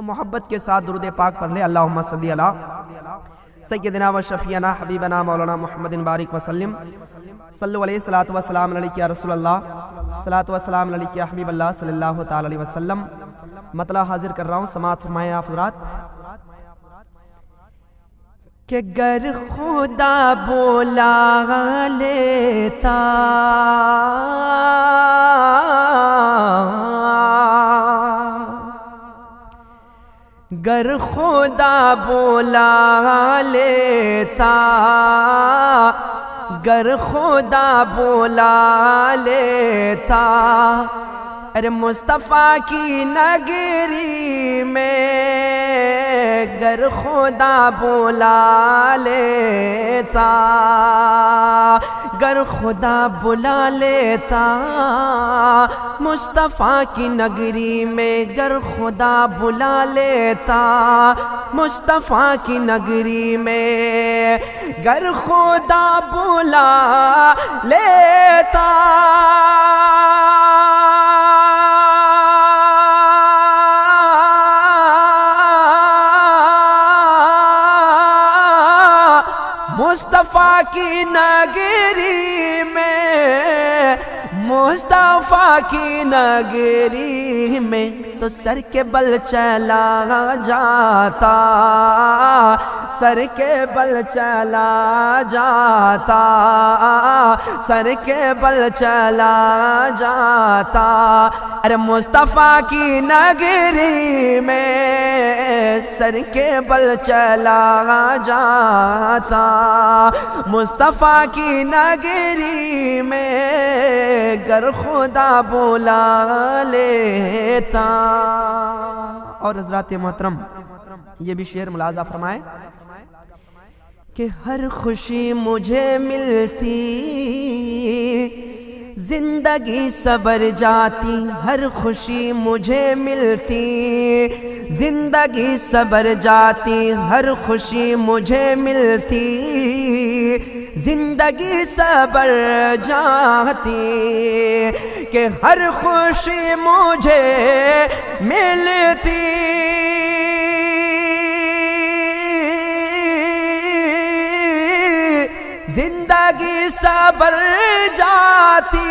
محبت کے ساتھ درود پاک پڑھ لیں۔ اللہم صلی علی سیدنا و شفیعنا حبیبنا مولانا محمد بارک وسلم صلو علیہ الصلوۃ والسلام علیک یا رسول اللہ، صلوۃ والسلام علیک یا حبیب اللہ صلی اللہ تعالی علیہ وسلم۔ مطلع حاضر کر رہا ہوں، سماعت فرمائیں آپ حضرات کہ گر خدا بولا لیتا گر خدا بولا لیتا گر خدا بولا لیتا ارے مصطفیٰ کی نگری میں گر خدا بولا لیتا گر خدا بلا لیتا مصطفیٰ کی نگری میں گر خدا بلا لیتا مصطفیٰ کی نگری میں گر خدا بلا لیتا مصطفیٰ کی نگری میں مصطفیٰ کی نگری میں تو سر کے بل چلا جاتا سر کے بل چلا جاتا سر کے بل چلا جاتا ارے مصطفیٰ کی نگری میں سر کے بل چلا جاتا مصطفیٰ کی نگری میں گر خدا بولا لیتا۔ اور حضرات محترم یہ بھی شعر ملاحظہ فرمائے کہ ہر خوشی مجھے ملتی زندگی صبر جاتی ہر خوشی مجھے ملتی زندگی صبر جاتی ہر خوشی مجھے ملتی زندگی صبر جاتی کہ ہر خوشی مجھے ملتی زندگی صبر جاتی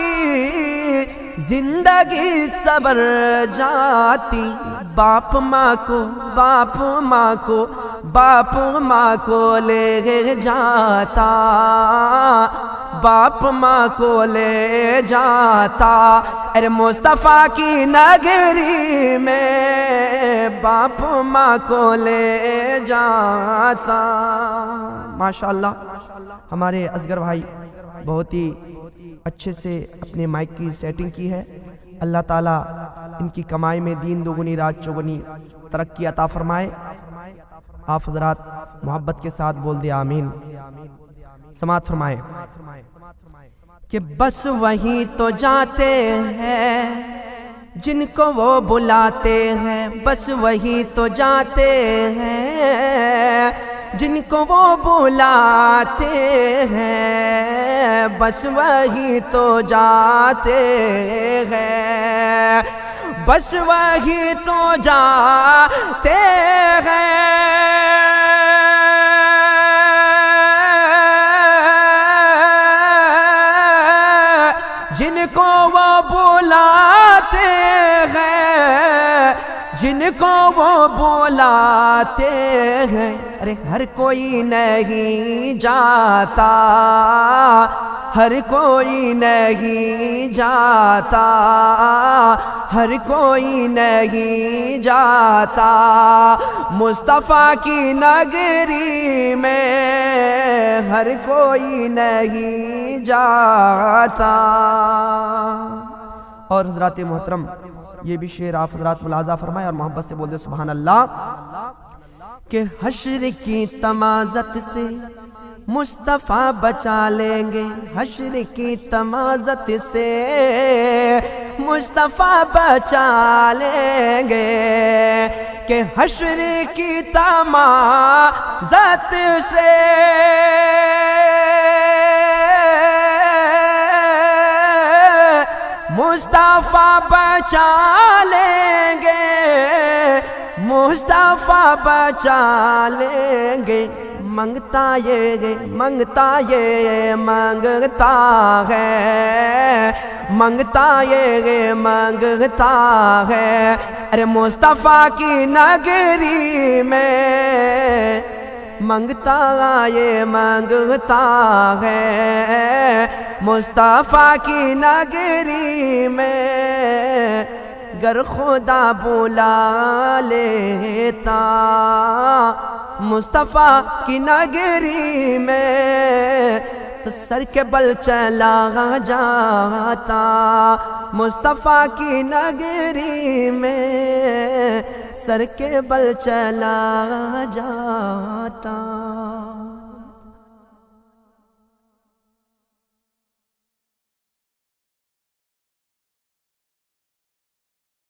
زندگی صبر جاتی باپ ماں کو باپ ماں کو باپ ماں کو لے جاتا باپ ماں کو لے جاتا ارے مصطفیٰ کی نگری میں باپ ماں کو لے جاتا۔ ماشاءاللہ ہمارے اصغر بھائی بہت ہی اچھے سے اپنے مائک کی سیٹنگ کی ہے۔ اللہ تعالیٰ ان کی کمائی میں دین دوگنی رات چوگنی ترقی عطا فرمائے۔ آپ حضرات محبت کے ساتھ بول دیا آمین۔ سماعت فرمائے کہ بس وہی تو جاتے ہیں جن کو وہ بلاتے ہیں بس وہی تو جاتے ہیں جن کو وہ بلاتے ہیں بس وہی تو جاتے ہیں بس وہی تو جاتے ہیں جن کو وہ بلاتے ہیں جن کو وہ بلاتے ہیں ارے ہر کوئی نہیں جاتا ہر کوئی نہیں جاتا ہر کوئی نہیں جاتا مصطفیٰ کی نگری میں ہر کوئی نہیں جاتا۔ اور حضرات محترم یہ بھی شعر آپ حضرات ملاحظہ فرمائے اور محبت سے بول دے سبحان اللہ کہ حشر کی تمازت سے مصطفیٰ بچا لیں گے حشر کی تمازت سے مصطفیٰ بچا لیں گے کہ حشر کی تمازت سے مصطفیٰ بچا لیں گے مصطفیٰ بچا لیں گے، منگتا یہ مانگتا ہے، منگتا یہ مانگتا ہے، ارے مصطفیٰ کی نگری میں منگتا یہ مانگتا ہے، مصطفیٰ کی نگری میں گر خدا بلا لیتا، مصطفیٰ کی نگری میں تو سر کے بل چلا جاتا، مصطفیٰ کی نگری میں سر کے بل چلا جاتا۔